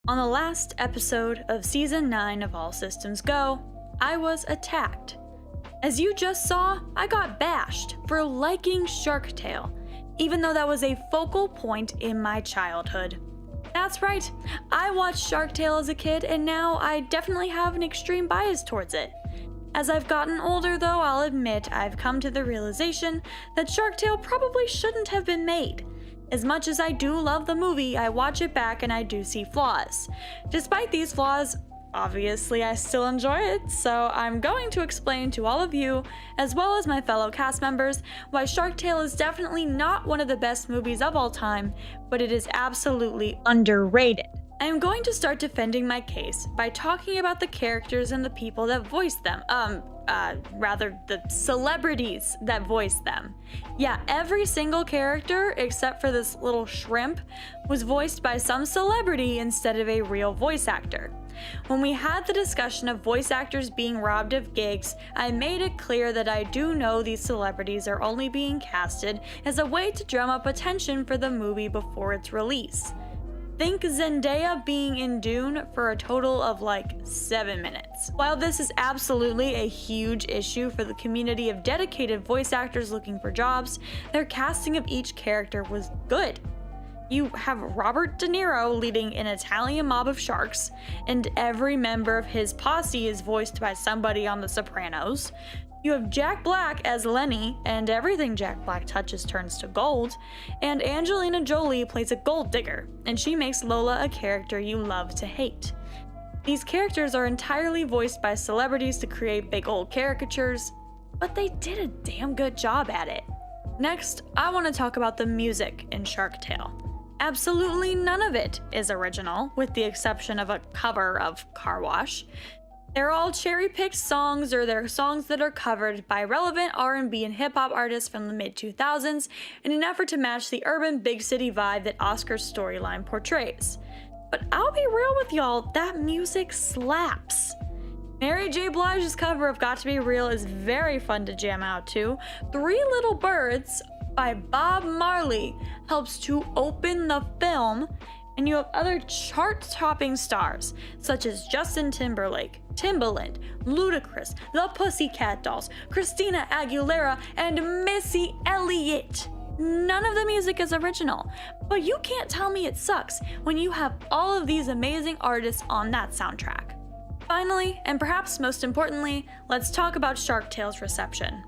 On the last episode of Season 9 of All Systems Go, I was attacked. As you just saw, I got bashed for liking Shark Tale, even though that was a focal point in my childhood. That's right, I watched Shark Tale as a kid, and now I definitely have an extreme bias towards it. As I've gotten older though, I'll admit I've come to the realization that Shark Tale probably shouldn't have been made. As much as I do love the movie, I watch it back and I do see flaws. Despite these flaws, obviously I still enjoy it, so I'm going to explain to all of you, as well as my fellow cast members, why Shark Tale is definitely not one of the best movies of all time, but it is absolutely underrated. I am going to start defending my case by talking about the characters and the people that voice them. Rather the celebrities that voice them. Yeah, every single character, except for this little shrimp, was voiced by some celebrity instead of a real voice actor. When we had the discussion of voice actors being robbed of gigs, I made it clear that I do know these celebrities are only being casted as a way to drum up attention for the movie before its release. Think Zendaya being in Dune for a total of like 7 minutes. While this is absolutely a huge issue for the community of dedicated voice actors looking for jobs, their casting of each character was good. You have Robert De Niro leading an Italian mob of sharks, and every member of his posse is voiced by somebody on The Sopranos. You have Jack Black as Lenny, and everything Jack Black touches turns to gold, and Angelina Jolie plays a gold digger, and she makes Lola a character you love to hate. These characters are entirely voiced by celebrities to create big old caricatures, but they did a damn good job at it. Next, I want to talk about the music in Shark Tale. Absolutely none of it is original, with the exception of a cover of Car Wash. They're all cherry-picked songs, or they're songs that are covered by relevant R&B and hip-hop artists from the mid-2000s in an effort to match the urban big city vibe that Oscar's storyline portrays. But I'll be real with y'all, that music slaps. Mary J. Blige's cover of Got to Be Real is very fun to jam out to. Three Little Birds by Bob Marley helps to open the film, and you have other chart-topping stars such as Justin Timberlake, Timbaland, Ludacris, The Pussycat Dolls, Christina Aguilera, and Missy Elliott. None of the music is original, but you can't tell me it sucks when you have all of these amazing artists on that soundtrack. Finally, and perhaps most importantly, let's talk about Shark Tale's reception.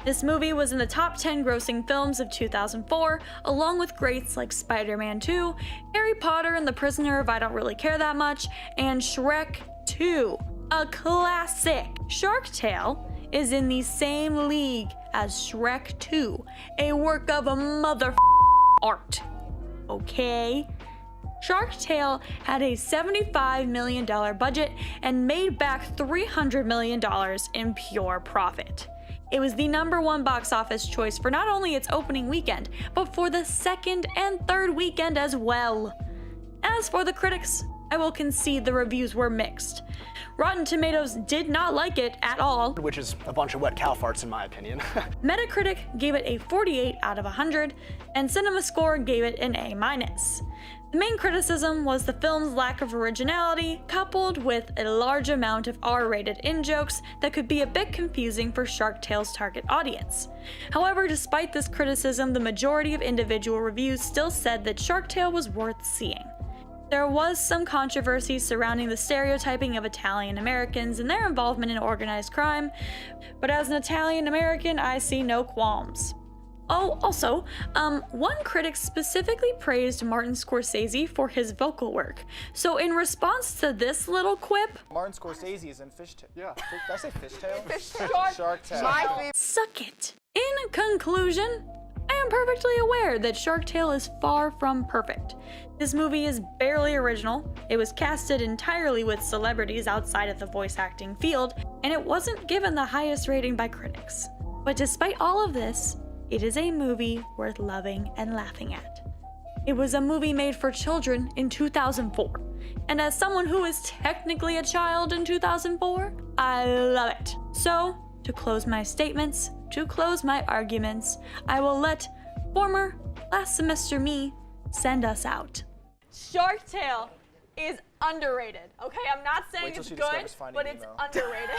This movie was in the top 10 grossing films of 2004, along with greats like Spider-Man 2, Harry Potter and the Prisoner of I Don't Really Care That Much, and Shrek 2, a classic. Shark Tale is in the same league as Shrek 2, a work of art. Okay? Shark Tale had a $75 million budget and made back $300 million in pure profit. It was the #1 box office choice for not only its opening weekend, but for the second and third weekend as well. As for the critics, I will concede the reviews were mixed. Rotten Tomatoes did not like it at all, which is a bunch of wet cow farts in my opinion. Metacritic gave it a 48 out of 100, and CinemaScore gave it an A-. The main criticism was the film's lack of originality, coupled with a large amount of R-rated in-jokes that could be a bit confusing for Shark Tale's target audience. However, despite this criticism, the majority of individual reviews still said that Shark Tale was worth seeing. There was some controversy surrounding the stereotyping of Italian Americans and their involvement in organized crime, but as an Italian American, I see no qualms. Oh, also, one critic specifically praised Martin Scorsese for his vocal work. So in response to this little quip, Martin Scorsese is in Fishtail. Yeah, did I say Fishtail? Shark Tale. Suck it. In conclusion, I am perfectly aware that Shark Tale is far from perfect. This movie is barely original, it was casted entirely with celebrities outside of the voice acting field, and it wasn't given the highest rating by critics. But despite all of this, it is a movie worth loving and laughing at. It was a movie made for children in 2004, and as someone who is technically a child in 2004, I love it. So, to close my statements, to close my arguments, I will let former last semester me send us out. Shark Tale is underrated. Okay, I'm not saying Wait till it's she good, discovers Finding but it's Nemo. underrated.